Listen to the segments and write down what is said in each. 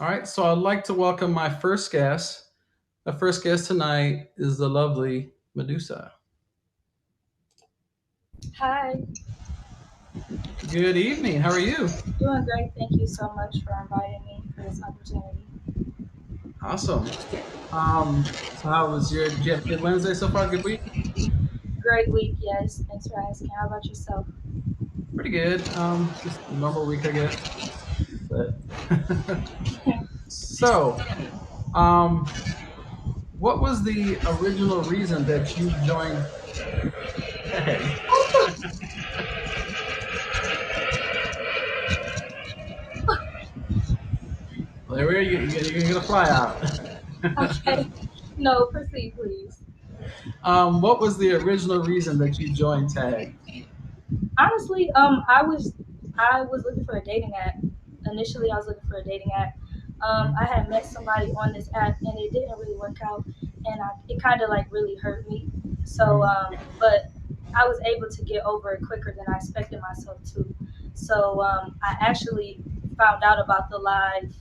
All right, so I'd like to welcome my first guest. The first guest tonight is the lovely Medusa. Hi, Good evening. How are you? doing great. Thank you so much for inviting me for this opportunity. Awesome. So how was your? Did you have a good Wednesday so far? Good week? Great week, yes. Thanks for asking. How about yourself? Pretty good. Just a normal week, I guess. But so, um, what was the original reason that you joined TAG? There we are. You're gonna fly out. Okay. No, proceed, please. What was the original reason that you joined TAG? Honestly, I was looking for a dating app. Initially, I was looking for a dating app. I had met somebody on this app, and it didn't really work out, and it kind of like really hurt me. So, Mhm. but I was able to get over it quicker than I expected myself to. So, I actually found out about the live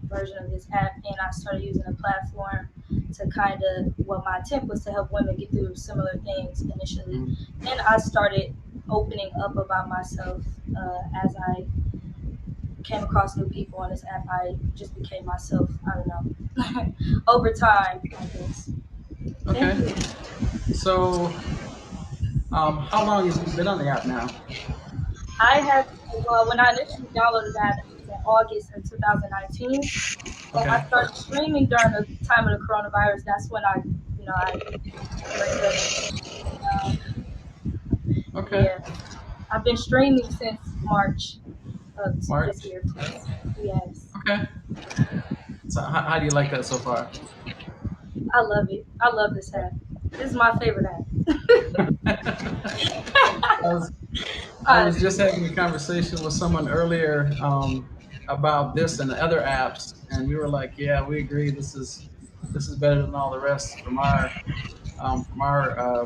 version of this app, and I started using the platform to kind of, well, my attempt was to help women get through similar things initially. Mhm. And I started opening up about myself as I came across new people on this app. I just became myself. I don't know. Over time, I guess. Thank Okay. you. So, how long have you been on the app now? I have, well, when I initially downloaded that, it was in August of 2019. And I Okay. started streaming during the time of the coronavirus. That's when I linked up with Okay. yeah. I've been streaming since March of this March. year. Yes, Okay. So, how do you like that so far? I love it. I love this app. This is my favorite app. I was I uh, was just having a conversation with someone earlier about this and other apps, and we were like, "Yeah, we agree. This is better than all the rest from our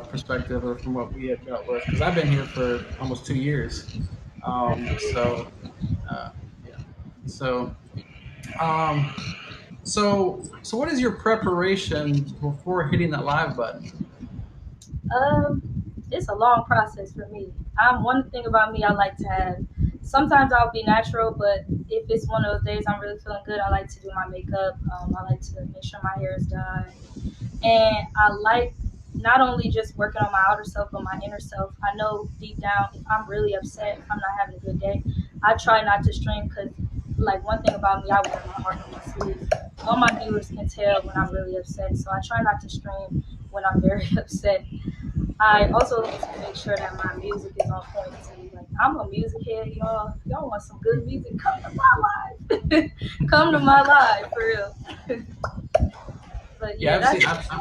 perspective or from what we had dealt with." Because I've been here for almost 2 years. So uh, yeah. So um, so what is your preparation before hitting that live button? Um, it's a long process for me. One thing about me, I like to have. Sometimes I'll be natural, but if it's one of those days I'm really feeling good, I like to do my makeup. I like to make sure my hair is done, and I like not only just working on my outer self but my inner self. I know deep down if I'm really upset, if I'm not having a good day, I try not to stream because, like, one thing about me, I wear my heart on my sleeve. All my viewers can tell when I'm really upset, so I try not to stream when I'm very upset. I also like to make sure that my music is on point too. Like, I'm a music head, y'all. If y'all want some good music, come to my live. Come to my live for real. But Yeah, yeah, I've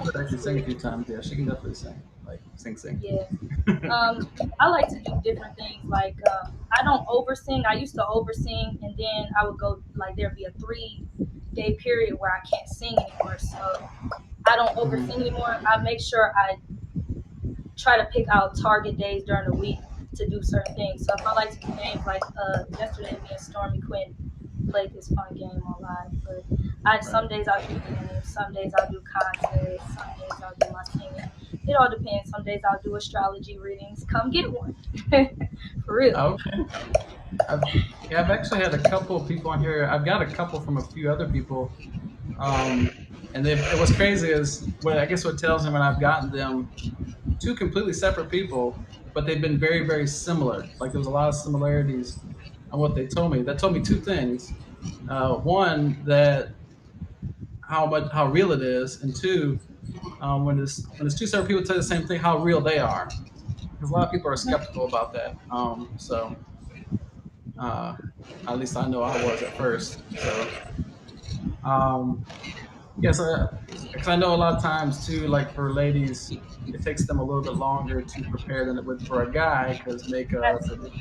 heard her that's actually sing a it. few times. Yeah, she can definitely sing, like sing. Yeah. I like to do different things. Like, I don't oversing. I used to oversing, and then I would go like there'd be a 3 day period where I can't sing anymore. So I don't Mhm. oversing anymore. I make sure I try to pick out target days during the week to do certain things. So if I like to do games like yesterday, me and Stormy Quinn played this fun game on live. But Right. some days I'll do games, some days I'll do contests, some days I'll do my singing. It all depends. Some days I'll do astrology readings. Come get one, for real. Oh, okay. I've yeah, I've actually had a couple of people on here. I've got a couple from a few other people. Um, and what's crazy is what I guess what tells me when I've gotten them two completely separate people, but they've been very, very similar. Like there was a lot of similarities on what they told me. That told me two things. One, that how real it is, and two, when it's two separate people tell you the same thing, how real they are. Because a lot of people are skeptical about that. So uh, at least I know I was at first. So um, yes, because I know a lot of times too, like for ladies, it takes them a little bit longer to prepare than it would for a guy because makeup Absolutely,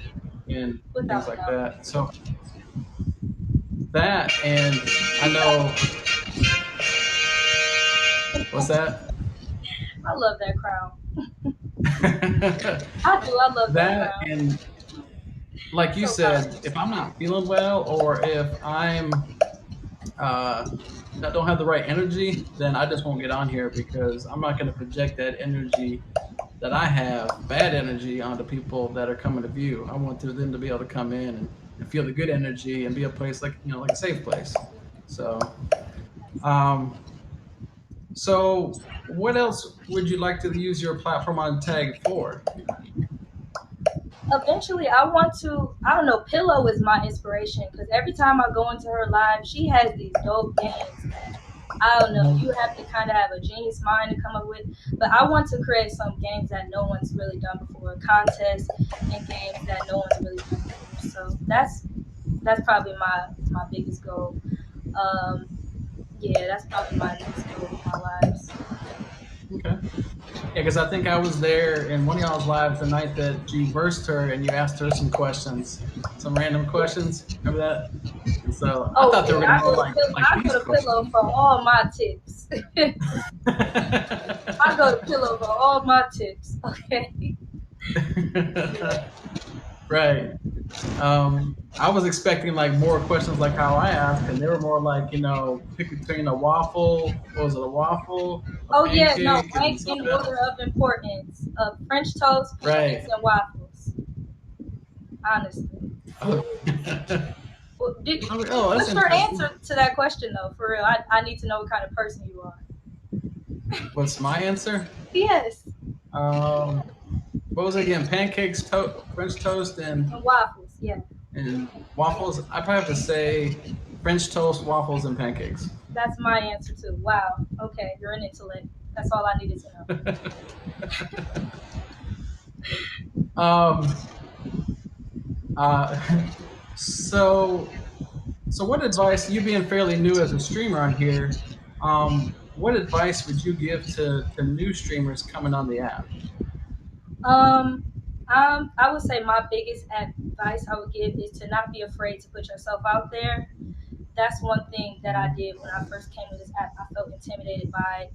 and things without a like doubt. that. So that and I know what's that? I love that crown. I do. I love that That crown. and like you So said, powerful. if I'm not feeling well or if I'm uh, that don't have the right energy, then I just won't get on here because I'm not going to project that energy that I have, bad energy, onto people that are coming to view. I want them to be able to come in and feel the good energy and be a place like like a safe place. So, um, so what else would you like to use your platform on Tag for? Eventually, I want to. I don't know. Pillow is my inspiration because every time I go into her live, she has these dope games that I don't know. You have to kind of have a genius mind to come up with. But I want to create some games that no one's really done before, contests and games that no one's really done before. So that's probably my biggest goal. Um, yeah, that's probably my next goal in my lives. Okay. Yeah, because I think I was there in one of y'all's lives the night that you versed her and you asked her some questions, some random Yeah. questions. Remember that? And so I Oh thought they were yeah, gonna go like I go these to Pillow questions. for all my tips. I go to Pillow for all my tips. Okay. Right. I was expecting like more questions like how I asked, and they were more like pick between a waffle. What was it? A waffle, a Oh yeah, no, pancake, and rank in something order else. of importance. French toast, pancakes, Right. and waffles. Honestly. Oh. Well, I was like, oh, that's what's your interesting. answer to that question though? For real, I need to know what kind of person you are. What's my answer? Yes, Um, what was it again? Pancakes, French toast, and waffles. Yeah, and waffles. I probably have to say French toast, waffles, and pancakes. that's my answer too. Wow. Okay, you're an intellect. That's all I needed to know. um, uh, so what advice, you being fairly new as a streamer on here, what advice would you give to new streamers coming on the app? Um, I would say my biggest advice I would give is to not be afraid to put yourself out there. That's one thing that I did when I first came to this app. I felt intimidated by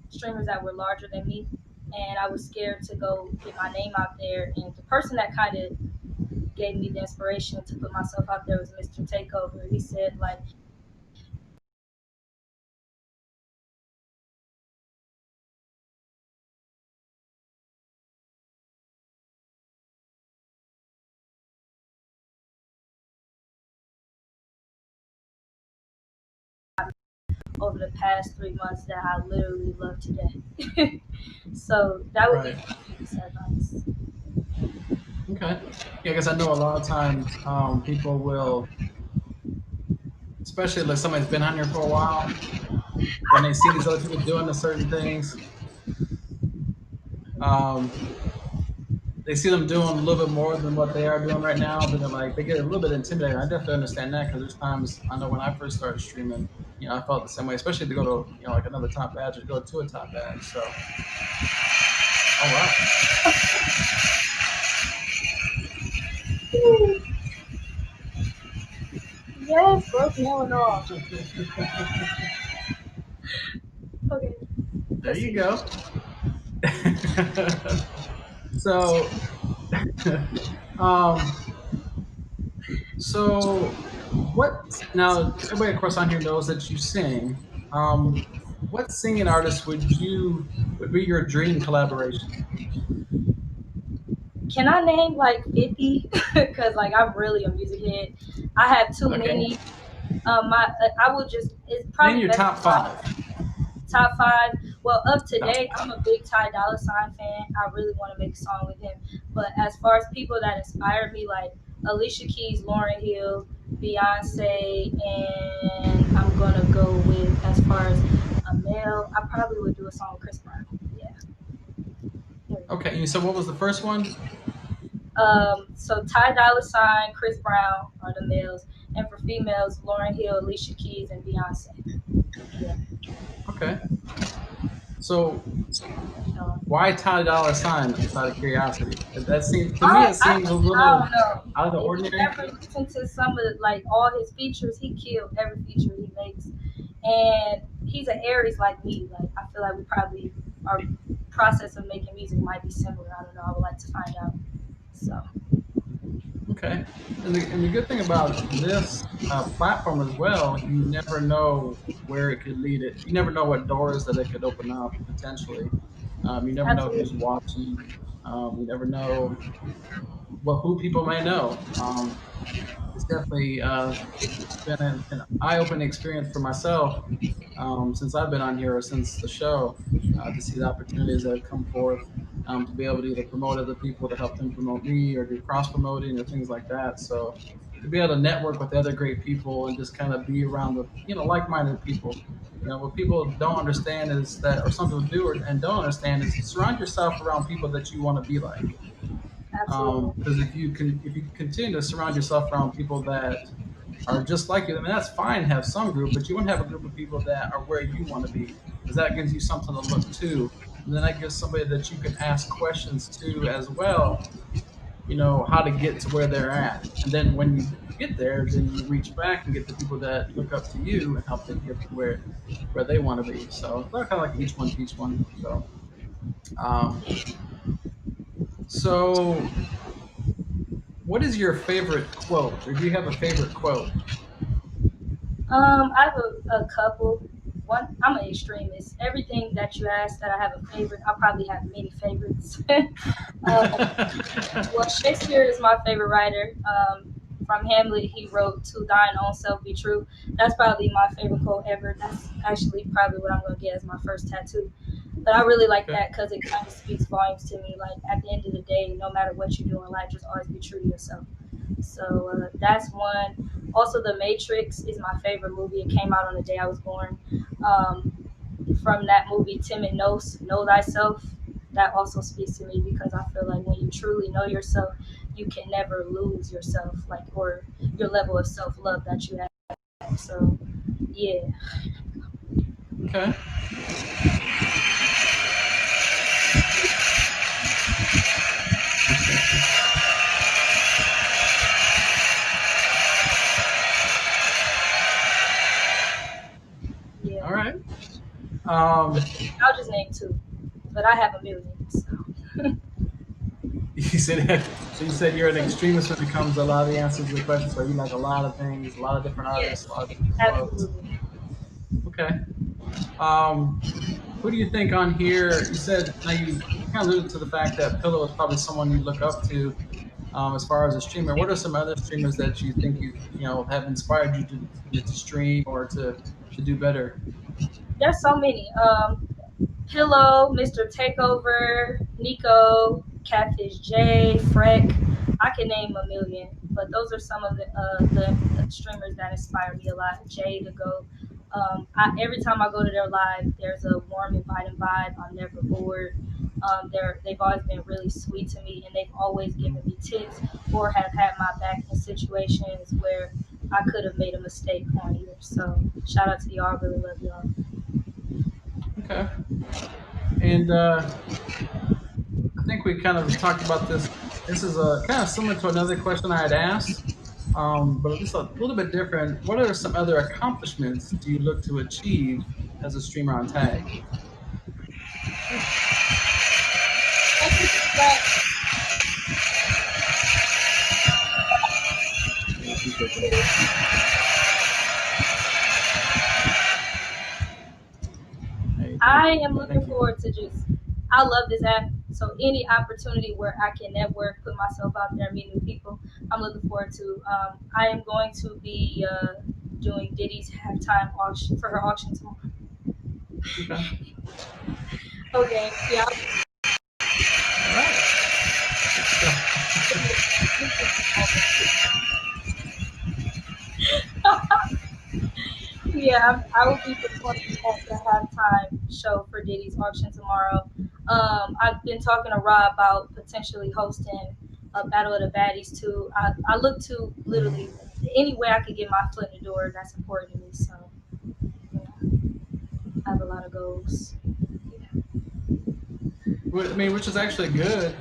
streamers that were larger than me, and I was scared to go get my name out there. And the person that kind of gave me the inspiration to put myself out there was Mr. Takeover. He said like over the past 3 months that I literally love today. So that would be Right. my biggest advice. Okay. Yeah, because I know a lot of times people will, especially like somebody's been on here for a while, and they see these other people doing the certain things. Um, they see them doing a little bit more than what they are doing right now, then they get a little bit intimidated. I definitely understand that because there's times I know when I first started streaming, I felt the same way, especially to go to like another top badge or go to a top badge. So, oh wow, Yes, broke nail off. Okay, there you proceed. go. So, um, so what now? Everybody, of course, on here knows that you sing. What singing artist would be your dream collaboration? Can I name like 50? Because like I'm really a music head. I have too Okay, many. My I would just it's name probably your best top if I five. top five. Well, of Top today, I'm five. a big Ty Dolla Sign fan. I really want to make a song with him. But as far as people that inspired me, like Alicia Keys, Lauryn Hill, Beyonce, and I'm gonna go with as far as a male, I probably would do a song with Chris Brown. Yeah, there we Okay, go. and so what was the first one? So Ty Dolla Sign, Chris Brown are the males, and for females, Lauryn Hill, Alicia Keys, and Beyonce. Yeah. Okay, so Uh, why Ty Dolla Sign? Just out of curiosity, that seems to me it seems a I don't little know. out of the If you ordinary. ever listen to some of like all his features, he killed every feature he makes. And he's an Aries like me. Like I feel like we probably our process of making music might be similar. I don't know. I would like to find out. So Okay. And the good thing about this platform as well, you never know where it could lead it. You never know what doors that it could open up potentially. You never know who's Absolutely. watching. You never know who people may know. It's definitely been an eye-opening experience for myself since I've been on here or since the show to see the opportunities that have come forth to be able to either promote other people to help them promote me or do cross promoting or things like that. So to be able to network with other great people and just kind of be around the like-minded people. What people don't understand is that, or some people do and don't understand is surround yourself around people that you want to be like. Absolutely. Because if you continue to surround yourself around people that are just like you, I mean that's fine to have some group, but you want to have a group of people that are where you want to be, because that gives you something to look to, and then that gives somebody that you can ask questions to as well. How to get to where they're at, and then when you get there, then you reach back and get the people that look up to you and help them get to where they want to be. So they're kind of like each one teach one. Um, so what is your favorite quote, or do you have a favorite quote? I have a couple. One, I'm an extremist. Everything that you asked that I have a favorite, I probably have many favorites. Well, Shakespeare is my favorite writer. From Hamlet, he wrote, "To thine own self be true." That's probably my favorite quote ever. That's actually probably what I'm gonna get as my first tattoo. But I really like Okay. that because it kind of speaks volumes to me. Like at the end of the day, no matter what you do in life, just always be true to yourself. So that's one. Also, The Matrix is my favorite movie. It came out on the day I was born. Um, from that movie, Timid Knows, Know Thyself. That also speaks to me because I feel like when you truly know yourself, you can never lose yourself, like or your level of self love that you have. So, yeah, Okay. yeah. All right. Um, I'll just name two, but I have a million. So, you said so. You said you're an extremist when it comes to a lot of the answers to the questions. So you like a lot of things, a lot of different artists, a yes, lot of different quotes. absolutely. Okay. Um, who do you think on here? You said now you kind of alluded to the fact that Pillow is probably someone you look up to as far as a streamer. What are some other streamers that you think have inspired you to to stream or to do better? There's so many. Pillow, Mr. Takeover, Nico, Catfish J, Freck. I can name a million, but those are some of the streamers that inspire me a lot. Jay to go. Every time I go to their live, there's a warm, inviting vibe. I'm never bored. They've always been really sweet to me, and they've always given me tips or have had my back in situations where I could have made a mistake on either. So shout out to y'all. I really love y'all. Okay. And I think we kind of talked about this. This is a kind of similar to another question I had asked, but just a little bit different. What are some other accomplishments do you look to achieve as a streamer on Tag? Thank you for that. Yeah, I appreciate that. Hey, I am looking thank you. forward to just. I love this app. So any opportunity where I can network, put myself out there, meet new people, I'm looking forward to. I am going to be doing Diddy's halftime auction for her auction tomorrow. Okay. Okay, yeah. All right. Good stuff. Yeah, I will be performing at the halftime show for Diddy's auction tomorrow. I've been talking to Rob about potentially hosting a Battle of the Baddies too. I look to literally any way I could get my foot in the door. That's important to me. So yeah, I have a lot of goals. I mean, which is actually good.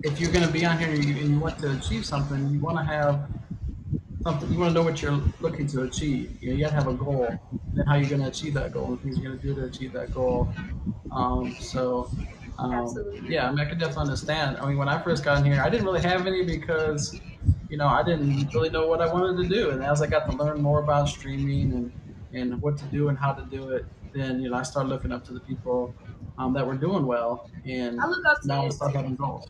If you're going to be on here and you want to achieve something, you want to have something. You want to know what you're looking to achieve. You got to have a goal, and then how you're going to achieve that goal, and things you're going to do to achieve that goal. So. Absolutely. Yeah, I mean, I could definitely understand. I mean, when I first got in here, I didn't really have any because, I didn't really know what I wanted to do. And as I got to learn more about streaming and what to do and how to do it, then, I started looking up to the people that were doing well. I And look up to now I you start too. having goals.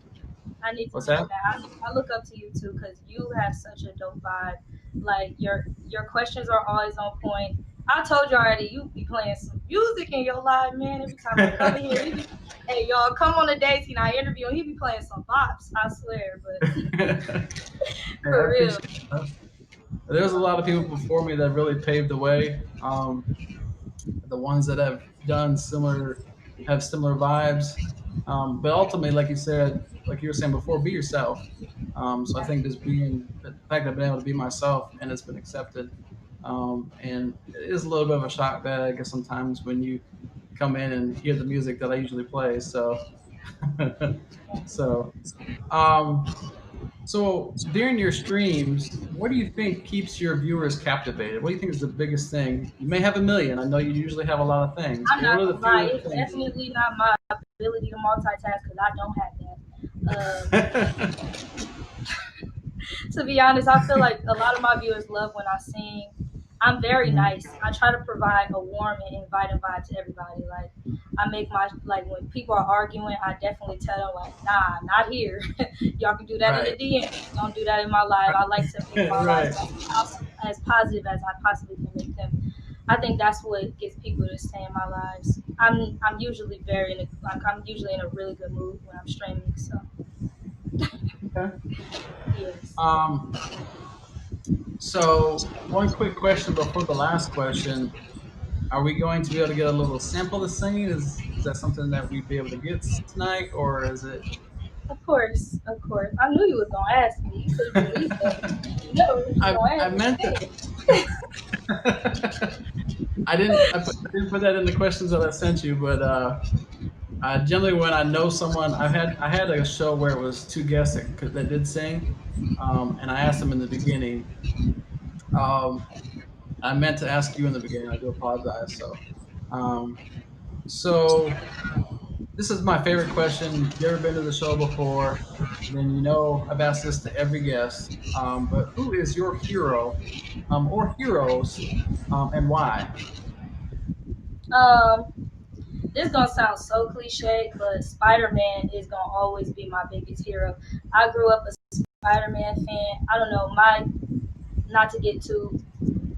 I need to What's mention that? that. I look up to you too because you have such a dope vibe. Like your questions are always on point. I told you already, you be playing some music in your live, man. Every time I come in here, he be, hey y'all, come on the days and I interview him. He be playing some bops, I swear. But Hey, I for real, appreciate that. There's a lot of people before me that really paved the way. The ones that have done similar have similar vibes. But ultimately, like you said, like you were saying before, be yourself. So I think just being the fact that I've been able to be myself and it's been accepted. And it is a little bit of a shock bag, I guess, sometimes when you come in and hear the music that I usually play. So, um, so during your streams, what do you think keeps your viewers captivated? What do you think is the biggest thing? You may have a million. I know you usually have a lot of things, I'm but what not are gonna the few lie, of it's the things? definitely not my ability to multitask because I don't have that. To be honest, I feel like a lot of my viewers love when I sing. I'm very Mhm. nice. I try to provide a warm and inviting vibe to everybody. Like I make my like when people are arguing, I definitely tell them like, nah, not here. Y'all can do that in the Right. DM. Don't do that in my live. I like to make my lives Right. as positive as I possibly can make them. I think that's what gets people to stay in my lives. I'm usually I'm usually in a really good mood when I'm streaming. So Okay. yes. Um, so one quick question before the last question. Are we going to be able to get a little sample of singing? Is that something that we'd be able to get tonight, or is it? Of course, of course. I knew you was gonna ask me. You couldn't believe that. You know you was I, gonna I ask me. meant to. Dang. I didn't put that in the questions that I sent you, but generally when I know someone, I had a show where it was two guests that did sing, and I asked them in the beginning. Um, I meant to ask you in the beginning. I do apologize. Um, so this is my favorite question. If you've ever been to the show before, then I've asked this to every guest. But who is your hero, or heroes, and why? Um, this gonna sound so cliche, but Spider Man is gonna always be my biggest hero. I grew up a Spider Man fan. I don't know, my not to get too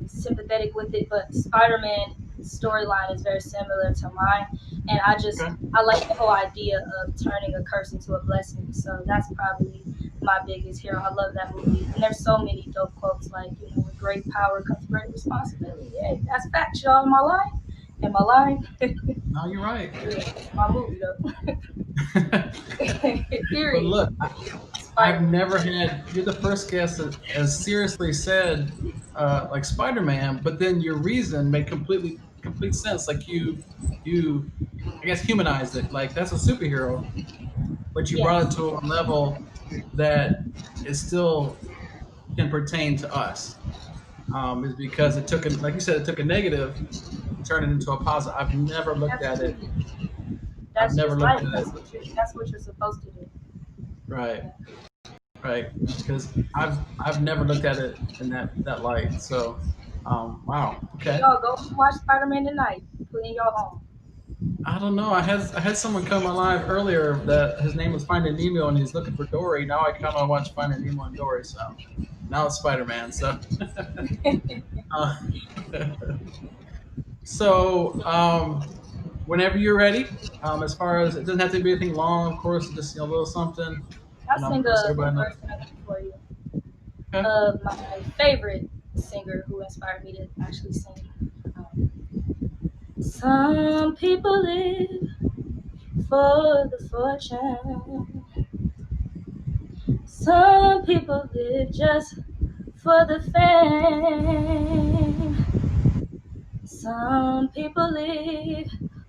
sympathetic with it, but Spider-Man storyline is very similar to mine, and Okay. I like the whole idea of turning a curse into a blessing. So that's probably my biggest hero. I love that movie, and there's so many dope quotes like with great power comes great responsibility. Yeah, that's fact, y'all. In my line, in my line, No, you're right. yeah, my movie though. But Period. look, I've Spider-Man. never had. You're the first guest that has seriously said like Spider-Man, but then your reason made complete sense. Like you, I guess humanized it. Like that's a superhero, but you brought it Yes, to a level that it still can pertain to us. Is because it took, like you said, it took a negative and turned it into a positive. I've never looked at it. absolutely. I've That's never just looked life. at it That's what you're supposed to do. right, right. Because I've never looked at it in that light. So, wow, Hey, okay. y'all go watch Spider Man tonight. Put in your home. I don't know. I had someone come alive earlier that his name was Finding Nemo and he's looking for Dory. Now I kind of watch Finding Nemo and Dory. So now it's Spider Man. So, uh, whenever you're ready, as far as it doesn't have to be anything long, of course, just a little something, I'll sing just so a everybody knows. verse for you. Okay. My favorite singer who inspired me to actually sing. Um, Some people live for the fortune. Some people live just for the fame. Some people live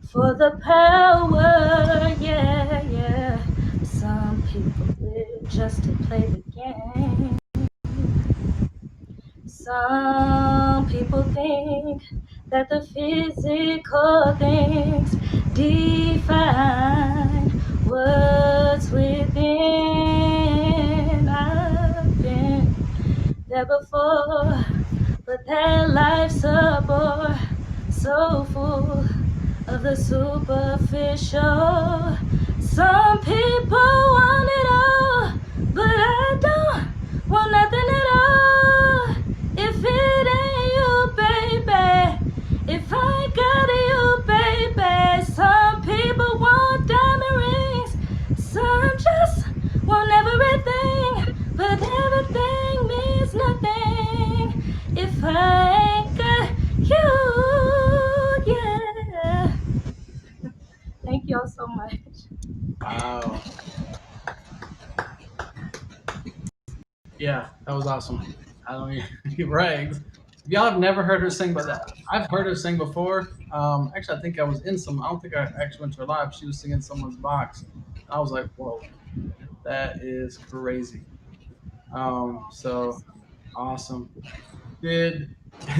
for the power, yeah, yeah. Some people live just to play the game. Some people think that the physical things define what's within. I've been there before, but that life's a bore, so full of the superficial. Some people want it all, but I don't want nothing at all. If it ain't you, baby, if I got you, baby. Some people want diamond rings, some just want everything, but everything means nothing if I ain't got you. Yeah. Thank y'all so much. Wow. Yeah, that was awesome. I don't even brags. If y'all have never heard her sing, but I've heard her sing before. Actually, I think I was in some. I don't think I actually went to her live. She was singing someone's box. I was like, "Whoa, that is crazy." Thank you So so much. awesome. Did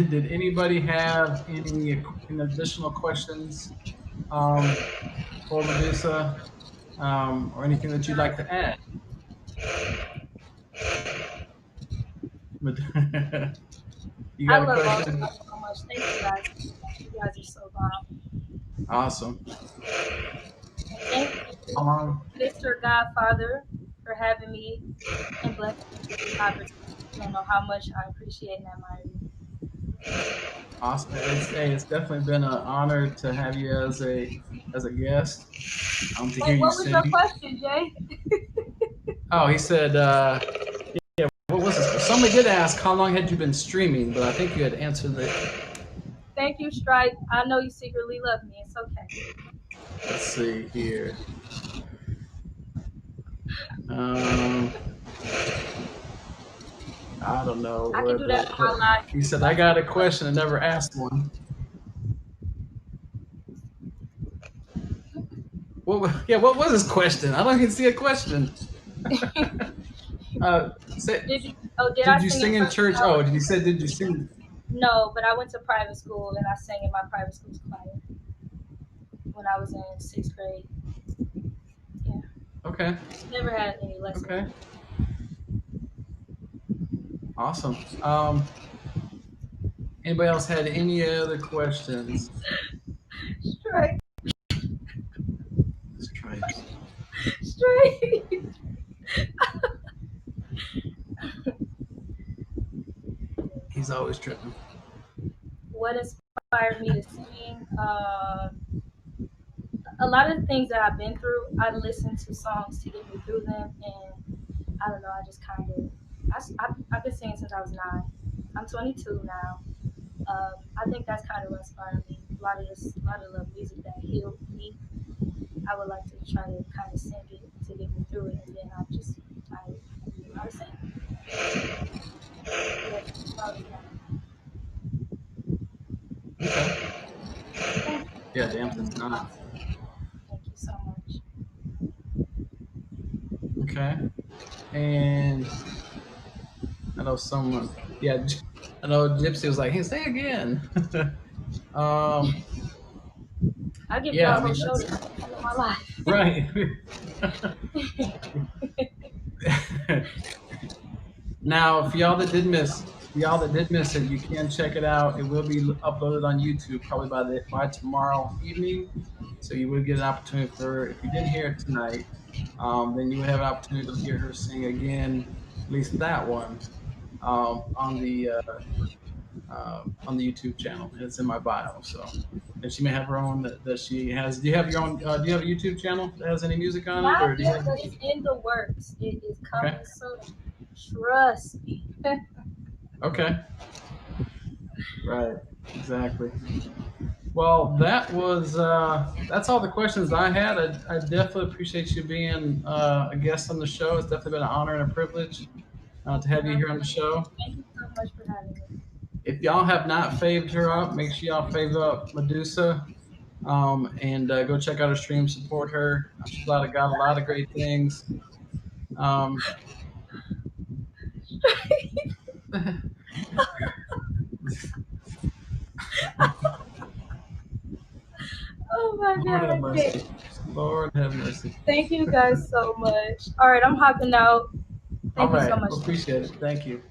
did anybody have any additional questions for Medusa, or anything that you'd like to add? You I got a love all of you question? so much. Thank you guys. You guys are so bomb. Awesome. And thank you, Um, Mr. Godfather, for having me and blessing me with this opportunity. You don't know how much I appreciate and admire you. awesome. It's definitely been an honor to have you as a guest. To hear Wait, you what was your sing. question, Jay? Oh, he said, yeah. What was this? Somebody did ask how long had you been streaming, but I think you had answered it. Thank you, Stripe. I know you secretly love me. It's okay. Let's see here. Um, I don't know I can do that for what. my live He too. said, I That's got a question and never asked one. Yeah, what was his question? I don't even see a question. Say, Did you? Oh, did I did you sing in sing in front? church? Oh, did you say, did you sing? No, but I went to private school and I sang in my private school's choir when I was in sixth grade. Yeah, Okay, never had any lessons. okay, awesome. Anybody else had any other questions? Straight, Stripes. straight. He's always tripping. What inspired me to sing? A lot of the things that I've been through, I listen to songs to get me through them, and I don't know. I just kind of, I've been singing since I was 9. I'm 22 now. I think that's kind of what inspired me. A lot of the music that healed me. I would like to try to kind of sing it to get me through it, and then I knew how to sing. Yeah, that's about that. Okay. Thank you. Yeah, That damn, means it's a not. lot to me. Thank you so much. Okay. And I know someone, yeah, I know Gypsy was like, hey, say again. um, I give yeah, y'all I a whole mean, show that's to all my life. right. Now, for y'all that did miss it, you can check it out. It will be uploaded on YouTube probably by tomorrow evening. So you will get an opportunity for if you didn't hear it tonight, then you would have an opportunity to hear her sing again, at least that one, on the YouTube channel. It's in my bio. So, and she may have her own that she has. Do you have your own? Do you have a YouTube channel that has any music on it, Not or do you yet, have? but it's in the works. It is Okay, coming soon. Trust me. okay, right, exactly. Well, that's all the questions I had. I definitely appreciate you being a guest on the show. It's definitely been an honor and a privilege to have you here on the show. Thank you so much for having me. If y'all have not faved her up, make sure y'all fave up Medusa, and go check out her stream, support her. She's got a lot of great things. Um, Oh my Lord have God, mercy. Jay. Lord have mercy. Thank you guys so much. All right, I'm hopping out. All Thank you so right. much. Appreciate it. Thank you.